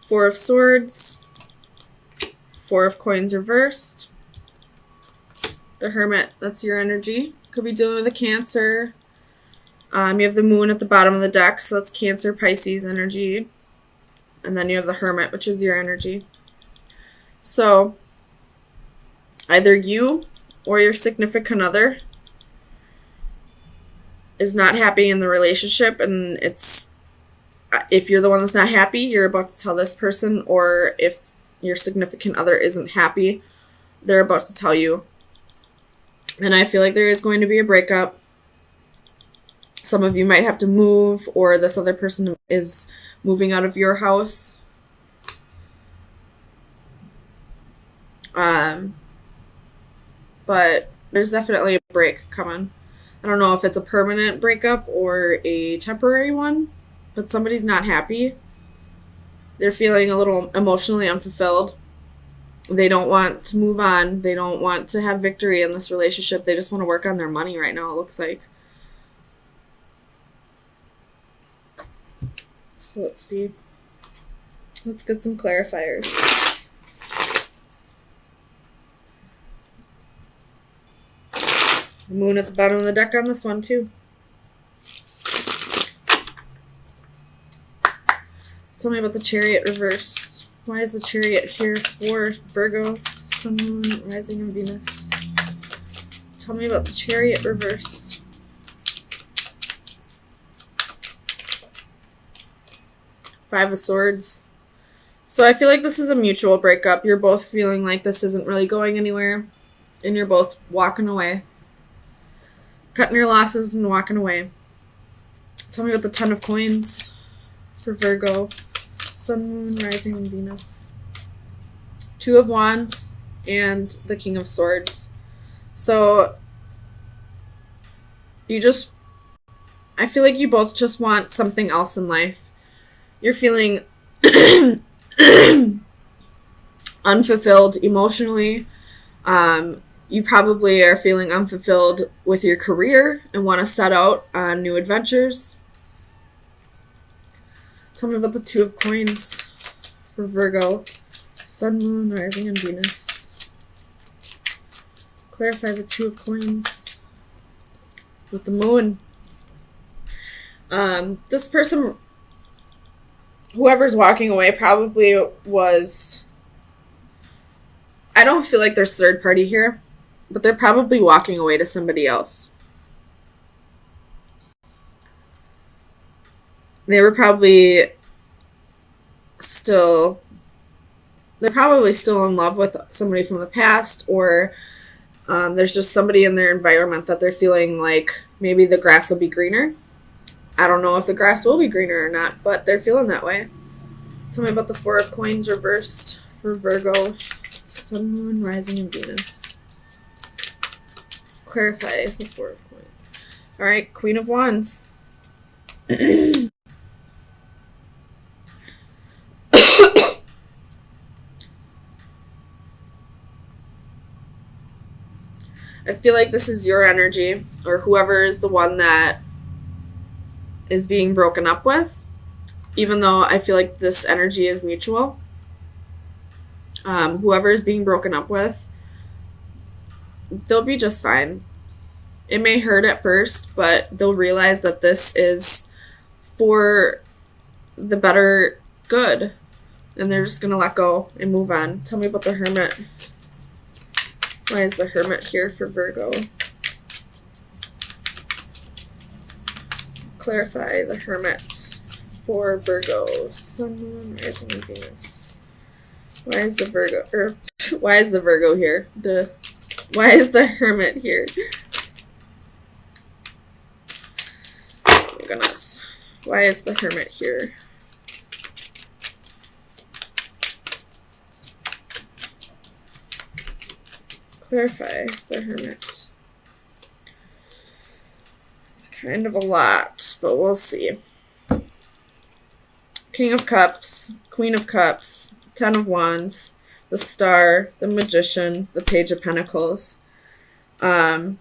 Four of Swords, Four of Coins reversed, the Hermit, that's your energy. Could be dealing with a Cancer. You have the Moon at the bottom of the deck, so that's Cancer, Pisces energy. And then you have the Hermit, which is your energy. So, either you or your significant other is not happy in the relationship, and if you're the one that's not happy, you're about to tell this person, or if your significant other isn't happy, they're about to tell you. And I feel like there is going to be a breakup. Some of you might have to move, or this other person is moving out of your house. But there's definitely a break coming. I don't know if it's a permanent breakup or a temporary one, but somebody's not happy. They're feeling a little emotionally unfulfilled. They don't want to move on. They don't want to have victory in this relationship. They just want to work on their money right now, it looks like. So let's see. Let's get some clarifiers. The Moon at the bottom of the deck on this one, too. Tell me about the Chariot reversed. Why is the Chariot here for Virgo, Sun, Moon, Rising, and Venus? Tell me about the Chariot reversed. Five of Swords. So I feel like this is a mutual breakup. You're both feeling like this isn't really going anywhere, and you're both walking away. Cutting your losses and walking away. Tell me about the Ten of Coins for Virgo, Sun, Moon, Rising, and Venus. Two of Wands and the King of Swords. So I feel like you both just want something else in life. You're feeling unfulfilled emotionally. You probably are feeling unfulfilled with your career and want to set out on new adventures. Tell me about the Two of Coins for Virgo, Sun, Moon, Rising, and Venus. Clarify the Two of Coins with the Moon. This person, whoever's walking away, probably was... I don't feel like there's third party here, but they're probably walking away to somebody else. They were probably still... They're probably still in love with somebody from the past, or there's just somebody in their environment that they're feeling like maybe the grass will be greener. I don't know if the grass will be greener or not, but they're feeling that way. Tell me about the Four of Coins reversed for Virgo, Sun, Moon, Rising, and Venus. Clarify the Four of Coins. All right, Queen of Wands. I feel like this is your energy, or whoever is the one that is being broken up with, even though I feel like this energy is mutual. Whoever is being broken up with, they'll be just fine. It may hurt at first, but they'll realize that this is for the better good, and they're just going to let go and move on. Tell me about the Hermit. Why is the Hermit here for Virgo? Clarify the Hermit for Virgo, Sun, Moon, Rising, and Venus. Why is the Virgo here? Why is the Hermit here? Oh my goodness. Why is the Hermit here? Clarify the Hermit. It's kind of a lot, but we'll see. King of Cups, Queen of Cups, Ten of Wands, the Star, the Magician, the Page of Pentacles. What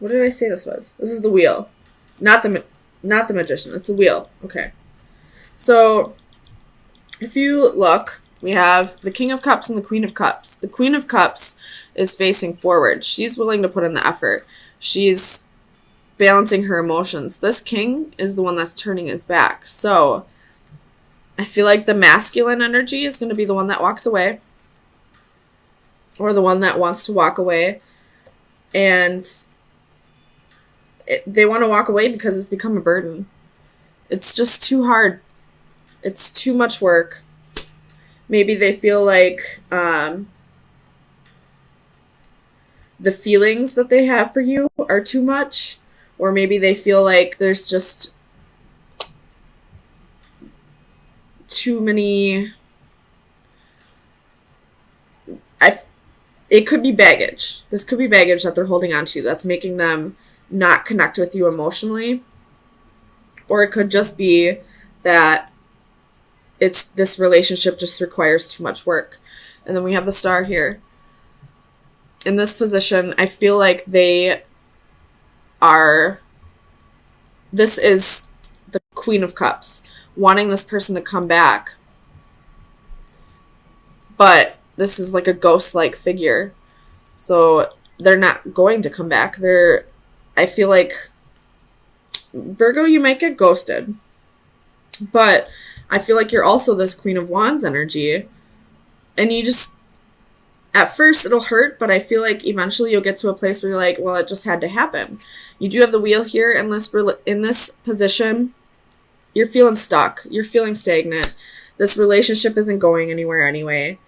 did I say this was? This is the Wheel. Not the Magician, it's the Wheel. Okay. So if you look, we have the King of Cups and the Queen of Cups. The Queen of Cups is facing forward. She's willing to put in the effort. She's balancing her emotions. This King is the one that's turning his back. So I feel like the masculine energy is going to be the one that walks away, or the one that wants to walk away. And they want to walk away because it's become a burden. It's just too hard. It's too much work. Maybe they feel like the feelings that they have for you are too much. Or maybe they feel like there's just too many... It could be baggage. This could be baggage that they're holding on to that's making them not connect with you emotionally. Or it could just be that this relationship just requires too much work. And then we have the Star here. In this position, I feel like this is the Queen of Cups, wanting this person to come back. But this is like a ghost-like figure. So they're not going to come back. I feel like, Virgo, you might get ghosted. But I feel like you're also this Queen of Wands energy. And you just, at first it'll hurt, but I feel like eventually you'll get to a place where you're like, well, it just had to happen. You do have the Wheel here in this position. You're feeling stuck. You're feeling stagnant. This relationship isn't going anywhere anyway.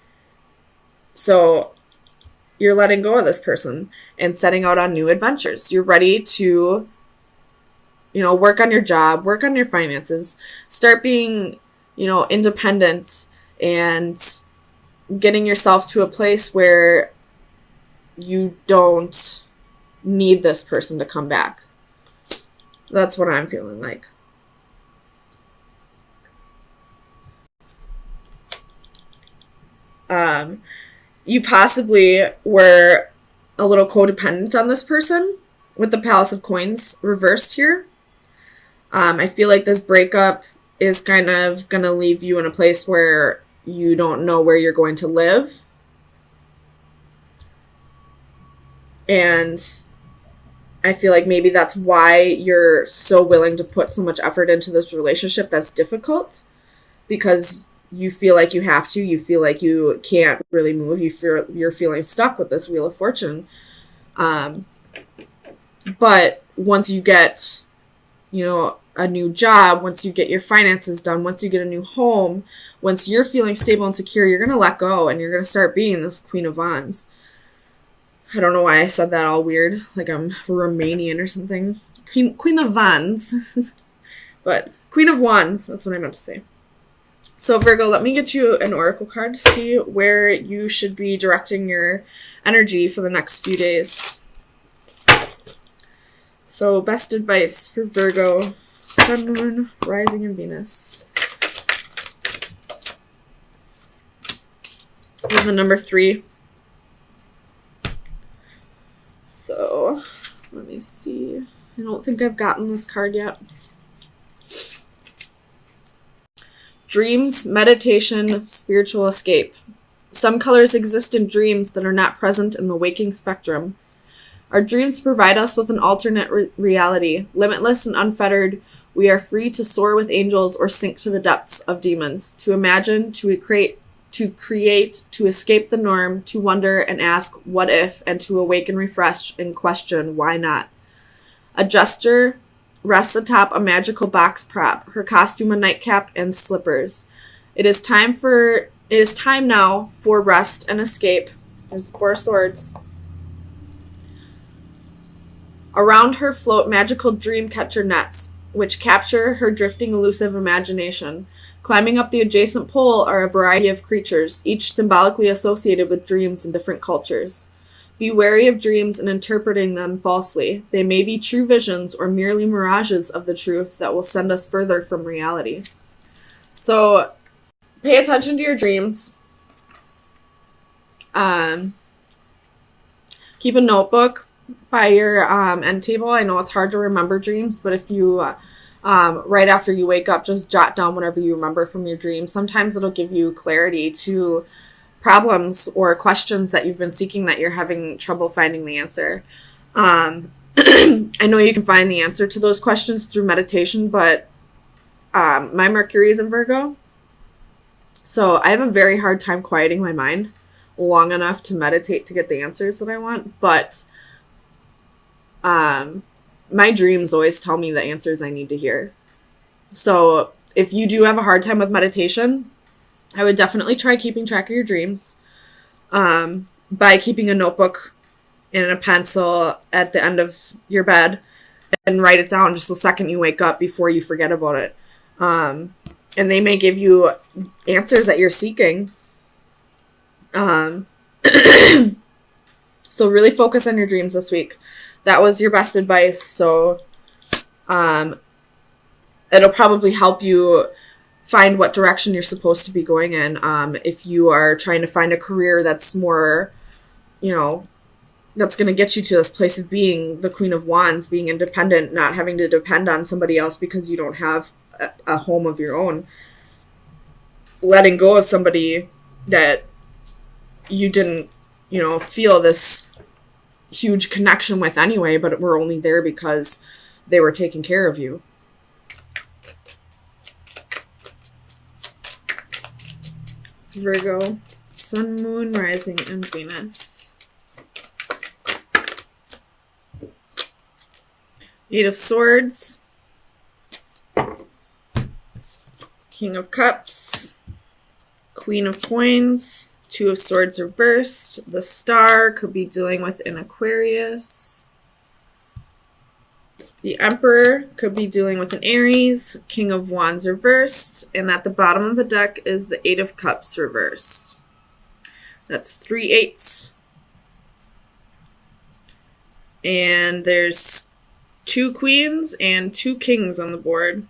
So you're letting go of this person and setting out on new adventures. You're ready to, work on your job, work on your finances, start being, independent and getting yourself to a place where you don't need this person to come back. That's what I'm feeling like. You possibly were a little codependent on this person with the Palace of Coins reversed here. I feel like this breakup is kind of going to leave you in a place where you don't know where you're going to live. And I feel like maybe that's why you're so willing to put so much effort into this relationship that's difficult, because you feel like you have to. You feel like you can't really move. You're feeling stuck with this Wheel of Fortune. But once you get, a new job, once you get your finances done, once you get a new home, once you're feeling stable and secure, you're going to let go and you're going to start being this Queen of Wands. I don't know why I said that all weird, like I'm Romanian or something. Queen of Wands. But Queen of Wands, that's what I meant to say. So Virgo, let me get you an oracle card to see where you should be directing your energy for the next few days. So best advice for Virgo, Sun, Moon, Rising, and Venus. We have the number 3. So let me see. I don't think I've gotten this card yet. Dreams, meditation, spiritual escape. Some colors exist in dreams that are not present in the waking spectrum. Our dreams provide us with an alternate reality. Limitless and unfettered, we are free to soar with angels or sink to the depths of demons, to imagine, to create, to escape the norm, to wonder and ask what if, and to awaken, refresh, and question why not. A jester rests atop a magical box prop, her costume a nightcap and slippers. It is time now for rest and escape. There's the 4 swords. Around her float magical dream catcher nets, which capture her drifting elusive imagination. Climbing up the adjacent pole are a variety of creatures, each symbolically associated with dreams in different cultures. Be wary of dreams and interpreting them falsely. They may be true visions or merely mirages of the truth that will send us further from reality. So, pay attention to your dreams. Keep a notebook by your end table. I know it's hard to remember dreams, but if you right after you wake up, just jot down whatever you remember from your dream. Sometimes it'll give you clarity to problems or questions that you've been seeking that you're having trouble finding the answer. I know you can find the answer to those questions through meditation, but my Mercury is in Virgo. So I have a very hard time quieting my mind long enough to meditate to get the answers that I want. But my dreams always tell me the answers I need to hear. So if you do have a hard time with meditation, I would definitely try keeping track of your dreams by keeping a notebook and a pencil at the end of your bed and write it down just the second you wake up before you forget about it. And they may give you answers that you're seeking. So really focus on your dreams this week. That was your best advice. So it'll probably help you find what direction you're supposed to be going in. If you are trying to find a career that's more, that's going to get you to this place of being the Queen of Wands, being independent, not having to depend on somebody else because you don't have a home of your own. Letting go of somebody that you didn't, feel this huge connection with anyway, but were only there because they were taking care of you. Virgo, Sun, Moon, Rising, and Venus. 8 of Swords, King of Cups, Queen of Coins, 2 of Swords reversed. The Star could be dealing with an Aquarius. The Emperor could be dealing with an Aries. King of Wands reversed. And at the bottom of the deck is the 8 of Cups reversed. That's 3 8s. And there's 2 Queens and 2 Kings on the board.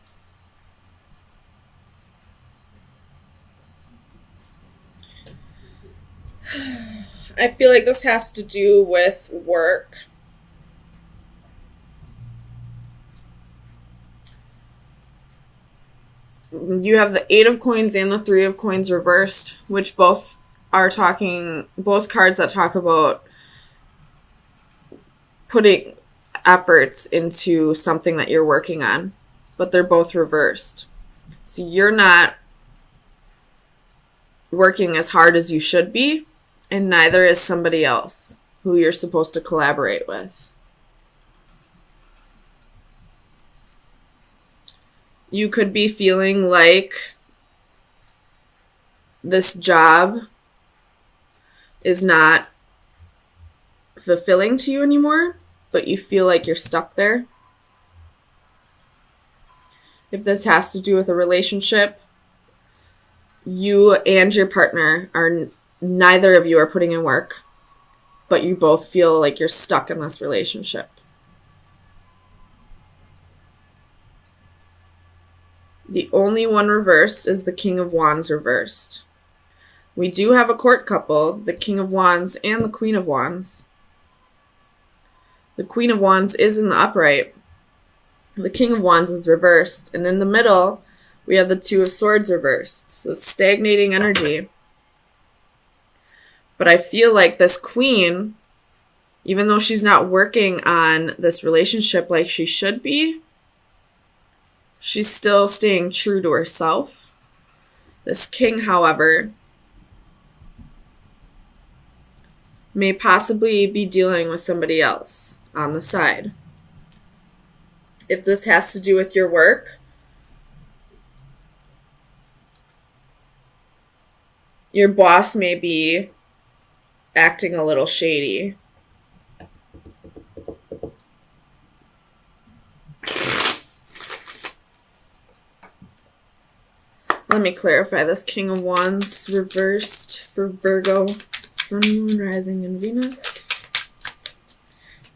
I feel like this has to do with work. You have the 8 of Coins and the 3 of Coins reversed, which both cards that talk about putting efforts into something that you're working on, but they're both reversed. So you're not working as hard as you should be, and neither is somebody else who you're supposed to collaborate with. You could be feeling like this job is not fulfilling to you anymore, but you feel like you're stuck there. If this has to do with a relationship, you and your partner neither of you are putting in work, but you both feel like you're stuck in this relationship. The only one reversed is the King of Wands reversed. We do have a court couple, the King of Wands and the Queen of Wands. The Queen of Wands is in the upright. The King of Wands is reversed. And in the middle, we have the 2 of Swords reversed. So stagnating energy. But I feel like this queen, even though she's not working on this relationship like she should be, she's still staying true to herself. This king, however, may possibly be dealing with somebody else on the side. If this has to do with your work, your boss may be acting a little shady. Let me clarify this. King of Wands reversed for Virgo, Sun, Moon, Rising, and Venus.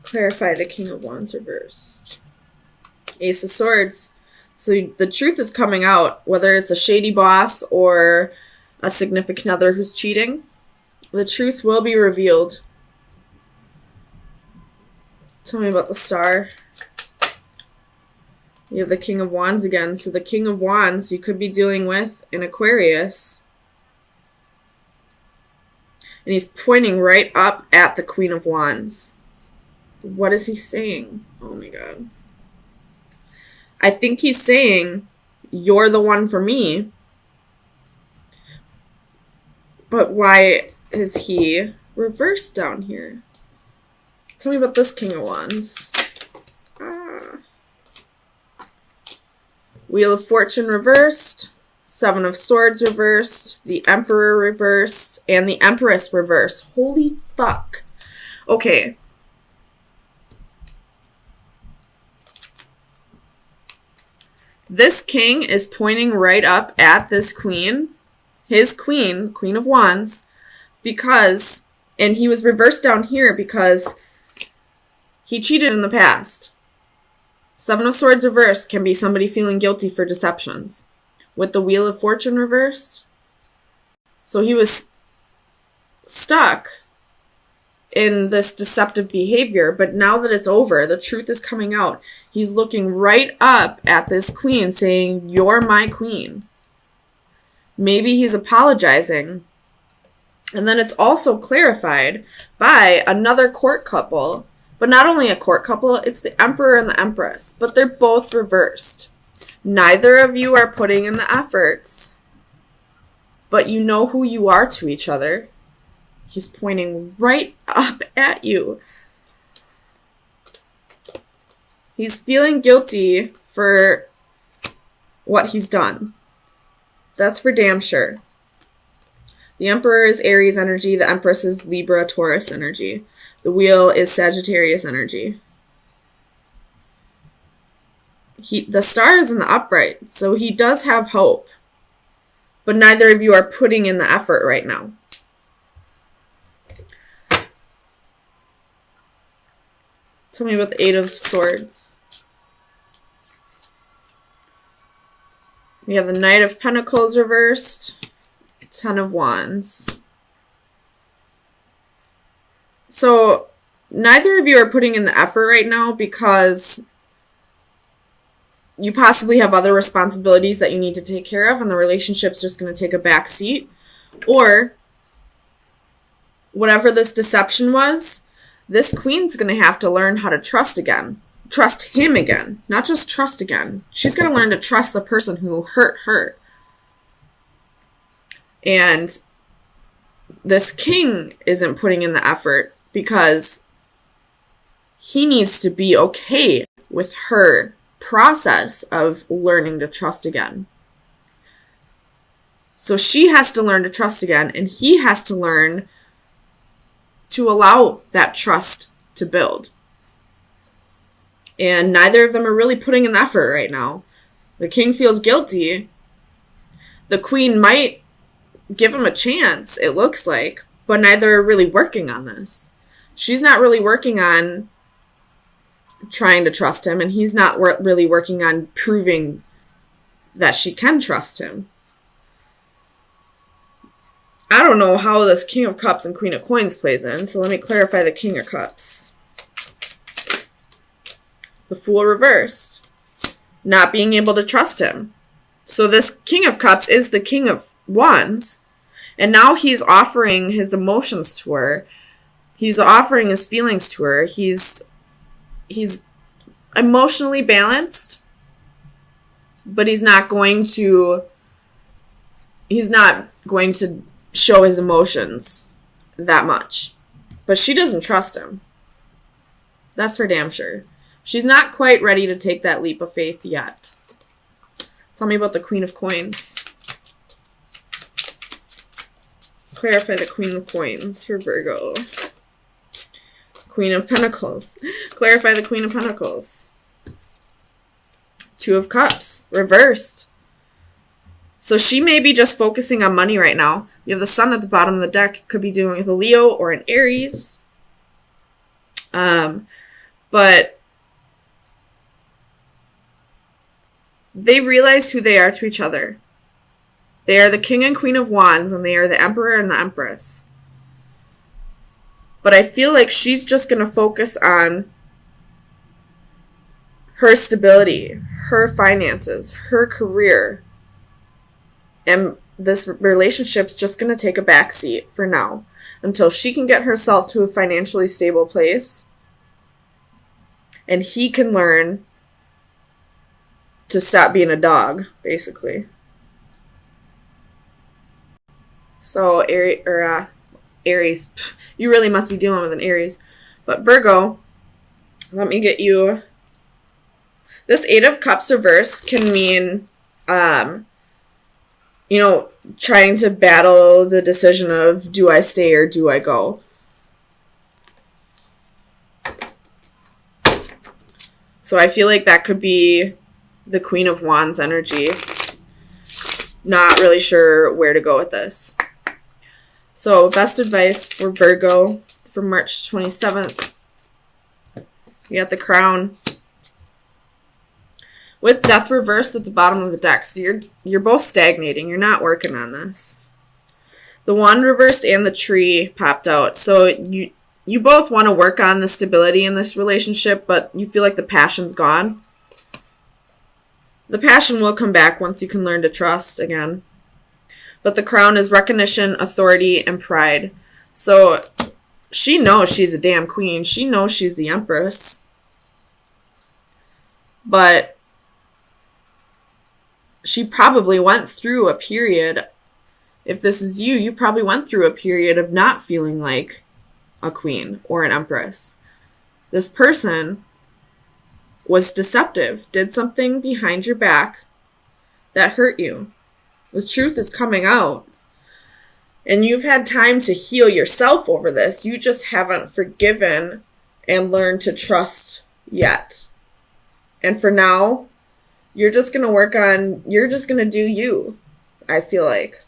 Clarify the King of Wands reversed. Ace of Swords. So the truth is coming out, whether it's a shady boss or a significant other who's cheating. The truth will be revealed. Tell me about the Star. You have the King of Wands again. So the King of Wands you could be dealing with in Aquarius. And he's pointing right up at the Queen of Wands. What is he saying? Oh my God. I think he's saying, you're the one for me. But why is he reversed down here? Tell me about this King of Wands. Wheel of Fortune reversed. Seven of Swords reversed. The Emperor reversed. And the Empress reversed. Holy fuck. Okay. This king is pointing right up at this queen. His queen, Queen of Wands. Because, and he was reversed down here because he cheated in the past. Seven of Swords reversed can be somebody feeling guilty for deceptions. With the Wheel of Fortune reversed. So he was stuck in this deceptive behavior, but now that it's over, the truth is coming out. He's looking right up at this queen saying, you're my queen. Maybe he's apologizing. And then it's also clarified by another court couple. But not only a court couple, it's the Emperor and the Empress. But they're both reversed. Neither of you are putting in the efforts. But you know who you are to each other. He's pointing right up at you. He's feeling guilty for what he's done. That's for damn sure. The Emperor is Aries energy. The Empress is Libra, Taurus energy. The Wheel is Sagittarius energy. The star is in the upright, so he does have hope. But neither of you are putting in the effort right now. Tell me about the Eight of Swords. We have the Knight of Pentacles reversed. Ten of Wands. So, neither of you are putting in the effort right now because you possibly have other responsibilities that you need to take care of and the relationship's just going to take a back seat. Or, whatever this deception was, this queen's going to have to learn how to trust again. Trust him again. Not just trust again. She's going to learn to trust the person who hurt her. And this king isn't putting in the effort because he needs to be okay with her process of learning to trust again. So she has to learn to trust again, and he has to learn to allow that trust to build. And neither of them are really putting in effort right now. The king feels guilty. The queen might give him a chance, it looks like, but neither are really working on this. She's not really working on trying to trust him, and he's not really working on proving that she can trust him. I don't know how this King of Cups and Queen of Coins plays in, so let me clarify the King of Cups. The Fool reversed. Not being able to trust him. So this King of Cups is the King of Wands, and now he's offering his emotions to her. He's offering his feelings to her. He's emotionally balanced, but he's not going to show his emotions that much. But she doesn't trust him. That's for damn sure. She's not quite ready to take that leap of faith yet. Tell me about the Queen of Coins. Clarify the Queen of Coins for Virgo. Queen of Pentacles. Clarify the Queen of Pentacles. Two of Cups. Reversed. So she may be just focusing on money right now. You have the Sun at the bottom of the deck. Could be dealing with a Leo or an Aries. But they realize who they are to each other. They are the King and Queen of Wands, and they are the Emperor and the Empress. But I feel like she's just going to focus on her stability, her finances, her career. And this relationship's just going to take a backseat for now until she can get herself to a financially stable place and he can learn to stop being a dog, basically. So, Aries, you really must be dealing with an Aries. But Virgo, let me get you. This Eight of Cups reverse can mean, trying to battle the decision of do I stay or do I go. So I feel like that could be the Queen of Wands energy. Not really sure where to go with this. So best advice for Virgo for March 27th. You got the Crown. With Death reversed at the bottom of the deck, so you're both stagnating. You're not working on this. The Wand reversed and the Tree popped out. So you both want to work on the stability in this relationship, but you feel like the passion's gone. The passion will come back once you can learn to trust again. But the Crown is recognition, authority, and pride. So she knows she's a damn queen. She knows she's the Empress. But she probably went through a period, if this is you, you probably went through a period of not feeling like a queen or an empress. This person was deceptive, did something behind your back that hurt you. The truth is coming out. And you've had time to heal yourself over this. You just haven't forgiven and learned to trust yet. And for now, you're just going to do you, I feel like.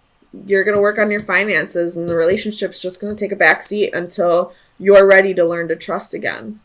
You're going to work on your finances and the relationship's just going to take a back seat until you're ready to learn to trust again.